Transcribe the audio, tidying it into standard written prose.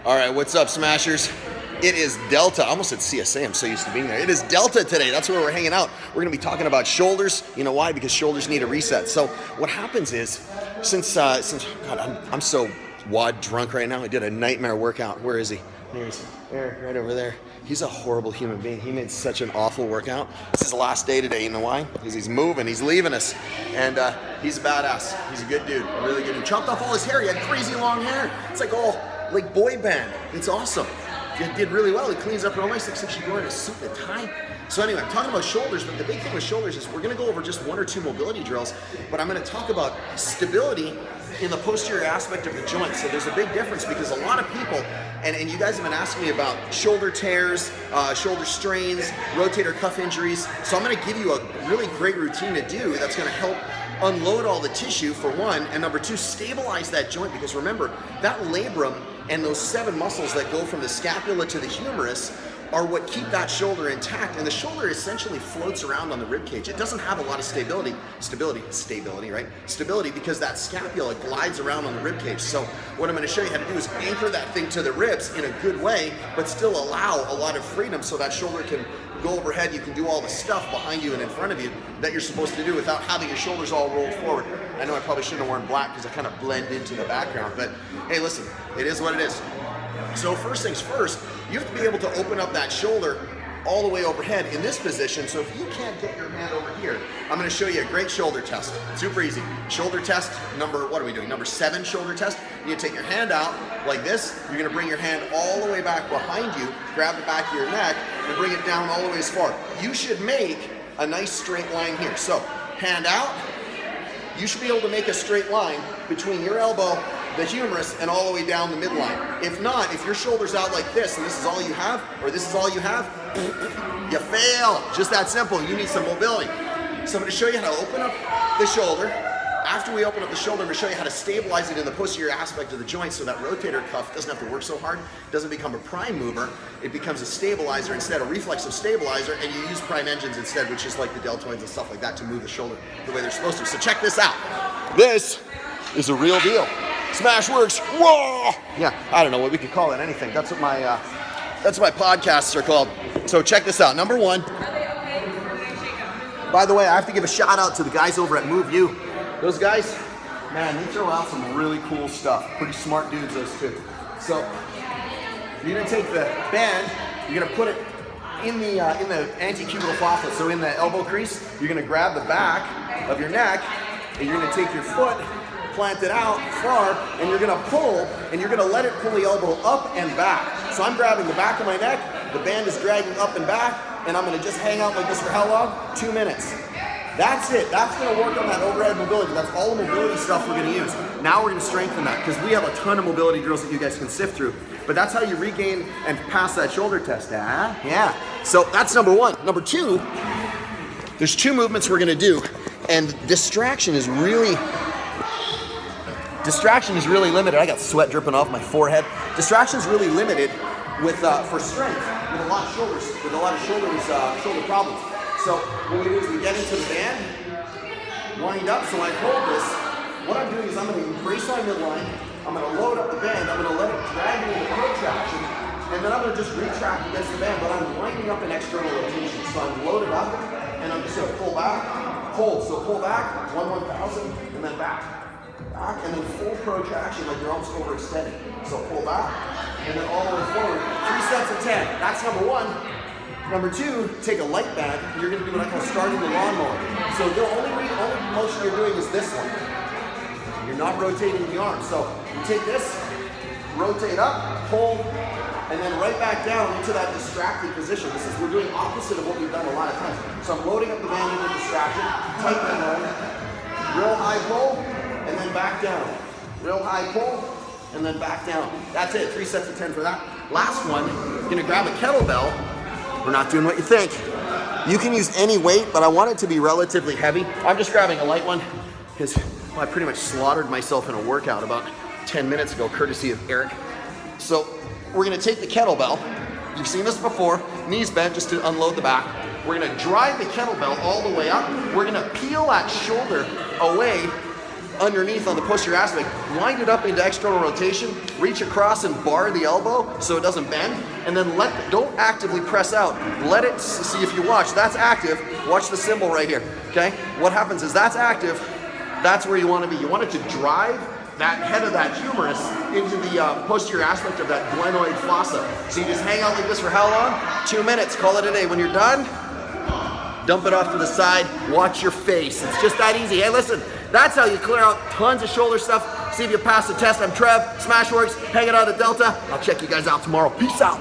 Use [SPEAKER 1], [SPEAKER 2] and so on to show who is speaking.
[SPEAKER 1] All right, what's up, Smashers? It is Delta. I almost said CSA. I'm so used to being there. It is Delta today. That's where we're hanging out. We're going to be talking about shoulders. You know why? Because shoulders need a reset. So what happens is, since God, I'm so wad drunk right now. I did a nightmare workout. Where is he? There's Eric right over there. He's a horrible human being. He made such an awful workout. This is his last day today. You know why? Because he's moving. He's leaving us. And he's a badass. He's a good dude. A really good dude. Chopped off all his hair. He had crazy long hair. It's like all like boy band. It's awesome. He did really well. He cleans up real nice. Looks like she's wearing a suit and a tie. So anyway, I'm talking about shoulders, but the big thing with shoulders is we're going to go over just one or two mobility drills, but I'm going to talk about stability in the posterior aspect of the joint. So there's a big difference because a lot of people, and you guys have been asking me about shoulder tears, shoulder strains, rotator cuff injuries. So I'm going to give you a really great routine to do that's going to help unload all the tissue for one, and number two, stabilize that joint, because remember, that labrum and those 7 muscles that go from the scapula to the humerus are what keep that shoulder intact, and the shoulder essentially floats around on the rib cage. It doesn't have a lot of stability, right? Stability, because that scapula glides around on the rib cage. So what I'm going to show you how to do is anchor that thing to the ribs in a good way, but still allow a lot of freedom so that shoulder can go overhead. You can do all the stuff behind you and in front of you that you're supposed to do without having your shoulders all rolled forward. I know I probably shouldn't have worn black because I kind of blend into the background, but hey, listen, it is what it is. So first things first, you have to be able to open up that shoulder all the way overhead in this position. So if you can't get your hand over here, I'm going to show you a great shoulder test. Super easy. Shoulder test number, what are we doing? Number 7 shoulder test. You take your hand out like this. You're going to bring your hand all the way back behind you, grab the back of your neck, and bring it down all the way as far. You should make a nice straight line here. So hand out. You should be able to make a straight line between your elbow, the humerus, and all the way down the midline. If not, if your shoulder's out like this, and this is all you have, or this is all you have, you fail. Just that simple. You need some mobility. So I'm going to show you how to open up the shoulder. After we open up the shoulder, I'm going to show you how to stabilize it in the posterior aspect of the joint so that rotator cuff doesn't have to work so hard, doesn't become a prime mover, it becomes a stabilizer instead, a reflexive stabilizer, and you use prime engines instead, which is like the deltoids and stuff like that to move the shoulder the way they're supposed to. So check this out. This is a real deal. SmashweRx. Whoa! Yeah, I don't know what we could call it, anything. That's what my podcasts are called. So check this out. Number 1. By the way, I have to give a shout out to the guys over at Move You. Those guys, man, they throw out some really cool stuff. Pretty smart dudes, those two. So you're gonna take the band, you're gonna put it in the antecubital fossa, so in the elbow crease. You're gonna grab the back of your neck, and you're gonna take your foot, plant it out far, and you're gonna pull, and you're gonna let it pull the elbow up and back. So I'm grabbing the back of my neck, the band is dragging up and back, and I'm gonna just hang out like this for how long? 2 minutes. That's it. That's going to work on that overhead mobility. That's all the mobility stuff we're going to use. Now we're going to strengthen that because we have a ton of mobility drills that you guys can sift through. But that's how you regain and pass that shoulder test. Yeah. So that's number 1. Number 2, there's 2 movements we're going to do, and distraction is really limited. I got sweat dripping off my forehead. Distraction is really limited with for strength with a lot of shoulder problems. So what we do is we get into the band, wind up, so I hold this. What I'm doing is I'm going to embrace my midline, I'm going to load up the band, I'm going to let it drag me into protraction, and then I'm going to just retract against the band, but I'm winding up an external rotation. So I'm loaded up, and I'm just going to pull back, hold. So pull back, 1/1000, and then back, and then full protraction like you're almost overextended. So pull back, and then all the way forward, 3 sets of 10. That's number 1. Number 2, take a light band. You're going to do what I call starting the lawnmower. So the only motion you're doing is this one. You're not rotating the arm. So you take this, rotate up, hold, and then right back down into that distracted position. We're doing opposite of what we've done a lot of times. So I'm loading up the band into distraction, tight band load, real high pull, and then back down. Real high pull, and then back down. That's it. 3 sets of 10 for that. Last one, you're going to grab a kettlebell. We're not doing what you think. You can use any weight, but I want it to be relatively heavy. I'm just grabbing a light one because I pretty much slaughtered myself in a workout about 10 minutes ago, courtesy of Eric. So we're gonna take the kettlebell. You've seen this before, knees bent just to unload the back. We're gonna drive the kettlebell all the way up. We're gonna peel that shoulder away underneath on the posterior aspect, wind it up into external rotation, reach across and bar the elbow so it doesn't bend, and then don't actively press out. Let it, see if you watch, that's active. Watch the symbol right here, okay? What happens is that's active, that's where you want to be. You want it to drive that head of that humerus into the posterior aspect of that glenoid fossa. So you just hang out like this for how long? 2 minutes, call it a day. When you're done, dump it off to the side, watch your face. It's just that easy. Hey, listen, that's how you clear out tons of shoulder stuff. See if you pass the test. I'm Trev, SmashweRx, hanging out at Delta. I'll check you guys out tomorrow. Peace out.